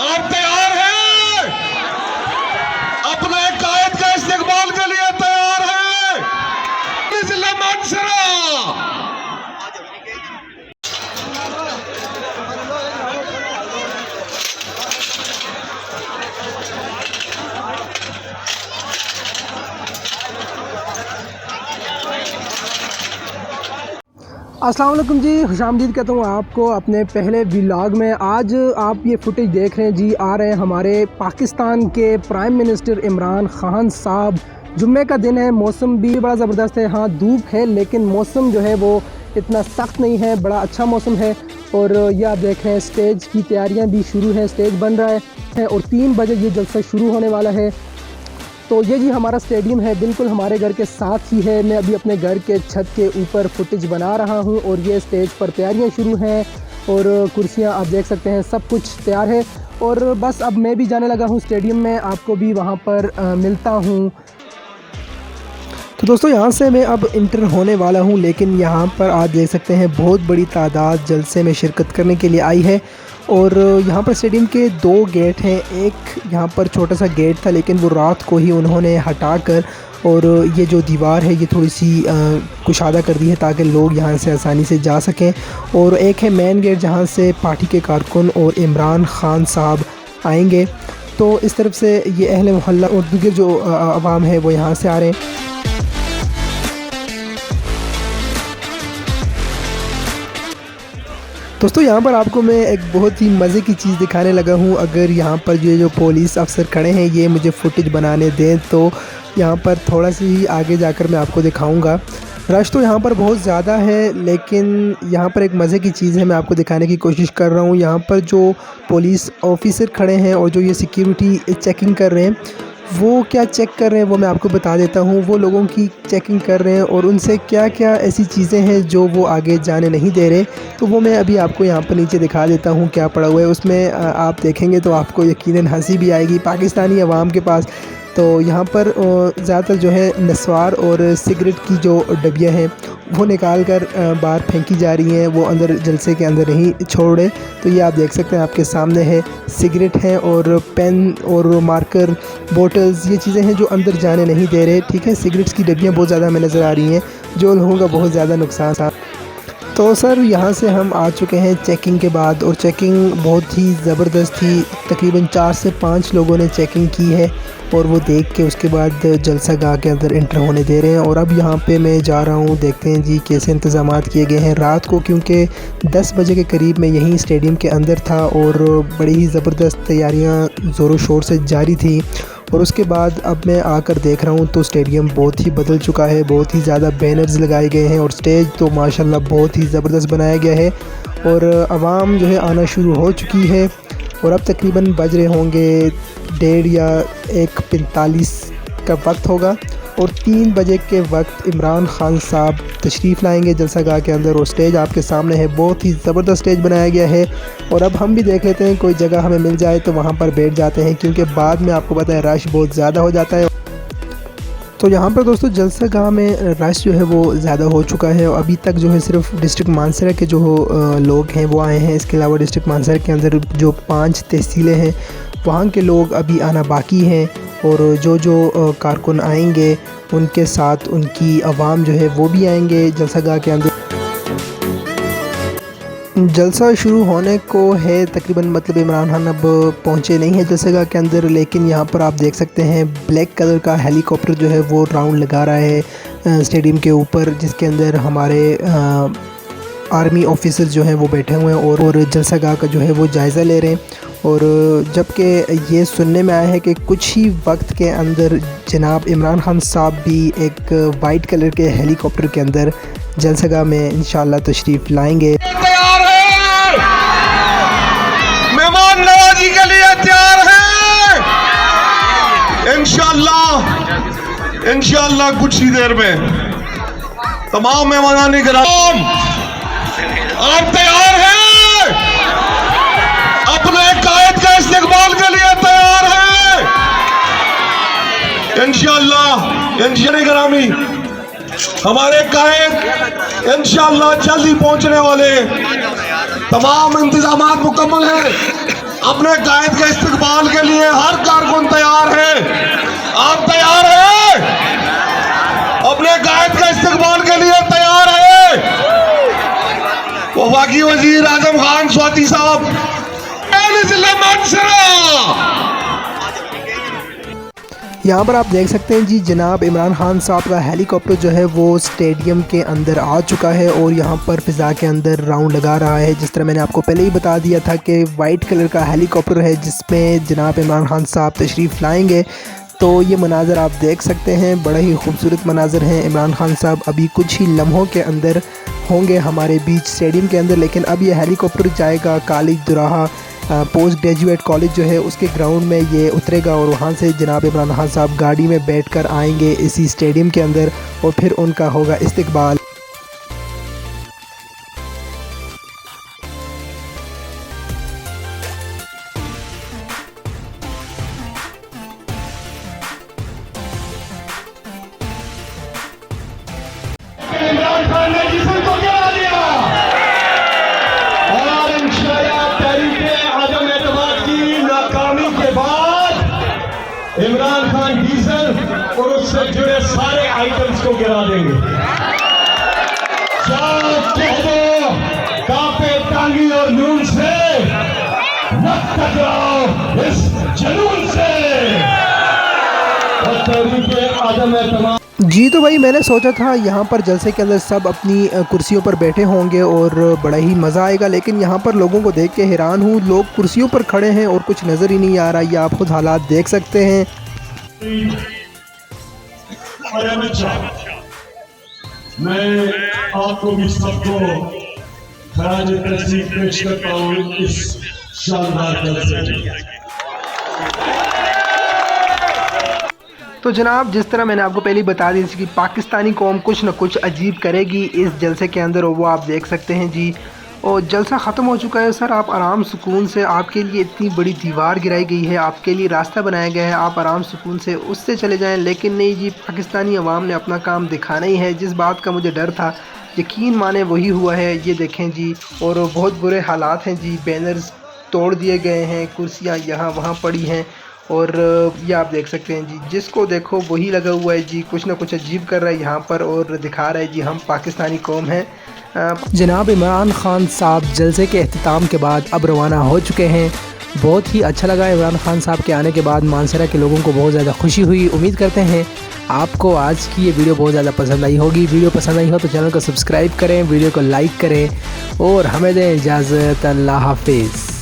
आप तैयार हैं? अपने कायद का इस्तेमाल के लिए तैयार हैं? जिला मानसरा अस्सलाम वालेकुम जी, खुशामदीद कहता हूँ आपको अपने पहले व्लॉग में। आज आप ये फुटेज देख रहे हैं जी, आ रहे हैं हमारे पाकिस्तान के प्राइम मिनिस्टर इमरान खान साहब। जुम्मे का दिन है, मौसम भी बड़ा ज़बरदस्त है। हाँ, धूप है लेकिन मौसम जो है वो इतना सख्त नहीं है, बड़ा अच्छा मौसम है। और ये आप देख रहे हैं स्टेज की तैयारियाँ भी शुरू हैं, स्टेज बन रहा है और 3 बजे ये जलसा शुरू होने वाला है। तो ये जी हमारा स्टेडियम है, बिल्कुल हमारे घर के साथ ही है। मैं अभी अपने घर के छत के ऊपर फुटेज बना रहा हूँ और ये स्टेज पर तैयारियाँ शुरू हैं और कुर्सियाँ आप देख सकते हैं, सब कुछ तैयार है। और बस अब मैं भी जाने लगा हूँ स्टेडियम में, आपको भी वहाँ पर मिलता हूँ। तो दोस्तों यहाँ से मैं अब इंटर होने वाला हूँ, लेकिन यहाँ पर आप देख सकते हैं बहुत बड़ी तादाद जलसे में शिरकत करने के लिए आई है। और यहाँ पर स्टेडियम के 2 गेट हैं। एक यहाँ पर छोटा सा गेट था लेकिन वो रात को ही उन्होंने हटाकर और ये जो दीवार है ये थोड़ी सी कुशादा कर दी है ताकि लोग यहाँ से आसानी से जा सकें। और एक है मेन गेट जहाँ से पार्टी के कारकुन और इमरान खान साहब आएंगे। तो इस तरफ से ये अहले मोहल्ला और दीगर जो आवाम है वो यहाँ से आ रहे हैं। दोस्तों यहाँ पर आपको मैं एक बहुत ही मज़े की चीज़ दिखाने लगा हूँ। अगर यहाँ पर जो पुलिस अफसर खड़े हैं ये मुझे फुटेज बनाने दें तो यहाँ पर थोड़ा सी ही आगे जाकर मैं आपको दिखाऊंगा। रश तो यहाँ पर बहुत ज़्यादा है, लेकिन यहाँ पर एक मज़े की चीज़ है, मैं आपको दिखाने की कोशिश कर रहा हूँ। यहाँ पर जो पुलिस ऑफिसर खड़े हैं और जो ये सिक्योरिटी चेकिंग कर रहे हैं, वो क्या चेक कर रहे हैं वो मैं आपको बता देता हूँ। वो लोगों की चेकिंग कर रहे हैं और उनसे क्या क्या ऐसी चीज़ें हैं जो वो आगे जाने नहीं दे रहे, तो वो मैं अभी आपको यहाँ पर नीचे दिखा देता हूँ क्या पड़ा हुआ है। उसमें आप देखेंगे तो आपको यकीनन हंसी भी आएगी पाकिस्तानी अवाम के पास। तो यहाँ पर ज़्यादातर जो है नस्वार और सिगरेट की जो डबियाँ हैं वो निकाल कर बाहर फेंकी जा रही हैं, वो अंदर जलसे के अंदर नहीं छोड़ रहे। तो ये आप देख सकते हैं, आपके सामने है सिगरेट हैं और पेन और मार्कर बोटल्स, ये चीज़ें हैं जो अंदर जाने नहीं दे रहे। ठीक है, सिगरेट्स की डबियाँ बहुत ज़्यादा हमें नज़र आ रही हैं जो लोगों का बहुत ज़्यादा नुकसान था। तो सर यहाँ से हम आ चुके हैं चेकिंग के बाद, और चेकिंग बहुत ही ज़बरदस्त थी। तकरीबन 4 से 5 लोगों ने चेकिंग की है और वो देख के उसके बाद जलसा गाह के अंदर इंटर होने दे रहे हैं। और अब यहाँ पे मैं जा रहा हूँ, देखते हैं जी कैसे इंतज़ामात किए गए हैं। रात को क्योंकि 10 बजे के करीब मैं यहीं स्टेडियम के अंदर था और बड़ी ही ज़बरदस्त तैयारियाँ ज़ोरों शोर से जारी थी। और उसके बाद अब मैं आकर देख रहा हूँ तो स्टेडियम बहुत ही बदल चुका है, बहुत ही ज़्यादा बैनर्स लगाए गए हैं और स्टेज तो माशाल्लाह बहुत ही ज़बरदस्त बनाया गया है। और आवाम जो है आना शुरू हो चुकी है और अब तकरीबन बज रहे होंगे 1:30 या 1:45 का वक्त होगा। और 3 बजे के वक्त इमरान खान साहब तशरीफ़ लाएंगे जलसा गाह के अंदर। और स्टेज आपके सामने है, बहुत ही ज़बरदस्त स्टेज बनाया गया है। और अब हम भी देख लेते हैं कोई जगह हमें मिल जाए तो वहाँ पर बैठ जाते हैं, क्योंकि बाद में आपको पता है रश बहुत ज़्यादा हो जाता है। तो यहाँ पर दोस्तों जलसा गाह में रश जो है वो ज़्यादा हो चुका है। और अभी तक जो है सिर्फ डिस्ट्रिक्ट मानसरा के जो लोग हैं वो आए हैं। इसके अलावा डिस्ट्रिक्ट मानसरा के अंदर जो 5 तहसीलें हैं वहाँ के लोग अभी आना बाकी हैं। और जो कारकुन आएंगे उनके साथ उनकी आवाम जो है वो भी आएंगे जलसा गाह के अंदर। जलसा शुरू होने को है तकरीबन, मतलब इमरान खान अब पहुँचे नहीं है जलसा गाह के अंदर, लेकिन यहाँ पर आप देख सकते हैं ब्लैक कलर का हेलीकॉप्टर जो है वो राउंड लगा रहा है स्टेडियम के ऊपर, जिसके अंदर हमारे आर्मी ऑफिसर जो हैं वो बैठे हुए हैं और जलसा गाह का जो है वो जायज़ा ले रहे हैं। और जबकि ये सुनने में आया है कि कुछ ही वक्त के अंदर जनाब इमरान खान साहब भी एक वाइट कलर के हेलीकॉप्टर के अंदर जलसा गाह में इंशाल्लाह तशरीफ़ लाएंगे। तैयार है, मेहमान नवाजी के लिए तैयार है। इंशाल्लाह कुछ ही देर में तमाम मेहमान किराम आप तैयार हैं? अपने कायद का इस्तेमाल के लिए तैयार हैं? इंशाल्लाह ग्रामी हमारे कायद इंशाल्लाह जल्दी पहुंचने वाले, तमाम इंतजामात मुकम्मल हैं। अपने कायद के इस्तकबाल के लिए हर कारकुन तैयार है। आप तैयार हैं? अपने कायद के इस्तकबाल के लिए तैयार है? वफाकी वजीर आजम खान स्वाति साहब, यहाँ पर आप देख सकते हैं जी, जनाब इमरान खान साहब का हेलीकॉप्टर जो है वो स्टेडियम के अंदर आ चुका है और यहाँ पर फ़िज़ा के अंदर राउंड लगा रहा है। जिस तरह मैंने आपको पहले ही बता दिया था कि वाइट कलर का हेलीकॉप्टर है जिसमें जनाब इमरान खान साहब तशरीफ़ लाएंगे। तो ये मनाज़र आप देख सकते हैं, बड़ा ही खूबसूरत मनाज़र हैं। इमरान खान साहब अभी कुछ ही लम्हों के अंदर होंगे हमारे बीच स्टेडियम के अंदर, लेकिन अब ये हेलीकॉप्टर जाएगा कॉलेज दुराहा पोस्ट ग्रेजुएट कॉलेज जो है उसके ग्राउंड में ये उतरेगा और वहाँ से जनाब इमरान खान साहब गाड़ी में बैठकर आएंगे इसी स्टेडियम के अंदर और फिर उनका होगा इस्तकबाल। इमरान खान ने जिस्म को गिरा दिया और इंशाअल्लाह तहरीके आदम एतमाद की नाकामी के बाद इमरान खान डीजल और उससे जुड़े सारे आइटम्स को गिरा देंगे। जाओ कह दो कापे टांगी और नून से मत टकराओ इस जुनून से और तहरीके आदम एतमाद। जी तो भाई मैंने सोचा था यहाँ पर जलसे के अंदर सब अपनी कुर्सियों पर बैठे होंगे और बड़ा ही मज़ा आएगा, लेकिन यहाँ पर लोगों को देख के हैरान हूँ। लोग कुर्सियों पर खड़े हैं और कुछ नज़र ही नहीं आ रहा। ये आप खुद हालात देख सकते हैं। मैं आपको भी सबको खराज तहसीन पेश करता हूँ इस शानदार जलसे। तो जनाब जिस तरह मैंने आपको पहले ही बता दी थी कि पाकिस्तानी कौम कुछ न कुछ अजीब करेगी इस जलसे के अंदर, और वो आप देख सकते हैं जी। और जलसा ख़त्म हो चुका है सर, आप आराम सुकून से, आपके लिए इतनी बड़ी दीवार गिराई गई है, आपके लिए रास्ता बनाया गया है, आप आराम सुकून से उससे चले जाएं। लेकिन नहीं जी, पाकिस्तानी अवाम ने अपना काम दिखाना ही है। जिस बात का मुझे डर था यकीन माने वही हुआ है। ये देखें जी, और बहुत बुरे हालात हैं जी, बैनर्स तोड़ दिए गए हैं, कुर्सियाँ यहाँ वहाँ पड़ी हैं और ये आप देख सकते हैं जी, जिसको देखो वही लगा हुआ है जी, कुछ ना कुछ अजीब कर रहा है यहाँ पर और दिखा रहा है जी हम पाकिस्तानी कौम हैं। जनाब इमरान खान साहब जलसे के अख्तिताम के बाद अब रवाना हो चुके हैं। बहुत ही अच्छा लगा इमरान खान साहब के आने के बाद, मानसरा के लोगों को बहुत ज़्यादा खुशी हुई। उम्मीद करते हैं आपको आज की ये वीडियो बहुत ज़्यादा पसंद आई होगी। वीडियो पसंद आई हो तो चैनल को सब्सक्राइब करें, वीडियो को लाइक करें और हमें दें इजाज़त। अल्लाह हाफिज़।